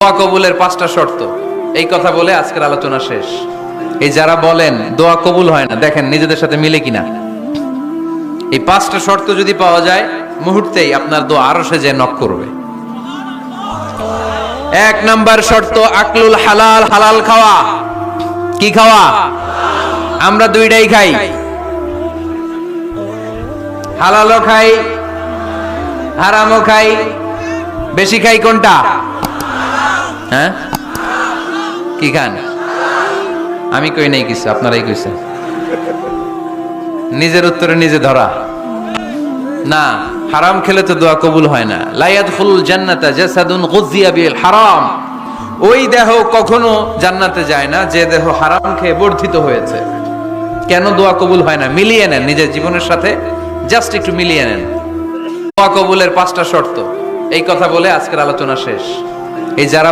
দোয়া কবুলের 5টা শর্ত, এই কথা বলে আজকের আলোচনা শেষ। এই যারা বলেন দোয়া কবুল হয় না, দেখেন নিজেদের সাথে মিলে কিনা। এই 5টা শর্ত যদি পাওয়া যায়, মুহূর্তেই আপনার দোয়া আরশে যে নক করবে। 1 নাম্বার শর্ত আকলুল হালাল, হালাল খাওয়া। কি খাওয়া? আমরা দুইটাই খাই, হালালও খাই হারামও খাই। বেশি খাই কোনটা? হ্যাঁ, কি খান? আমি কই নাই কিছু, আপনারাই কইছেন। নিজের উত্তরে নিজে ধরা না। হারাম খেলে তো দোয়া কবুল হয় না। লা ইয়াদখুলুল জান্নাতা জাসাদুন গুযিয়া বিল হারাম। ওই দেহ কখনো জান্নাতে যায় না যে দেহ হারাম খেয়ে বর্ধিত হয়েছে। কেন দোয়া কবুল হয় না? মিলিয়ে নেন নিজের জীবনের সাথে, জাস্ট একটু মিলিয়ে নেন। দোয়া কবুলের 5টা শর্ত, এই কথা বলে আজকের আলোচনা শেষ। এই যারা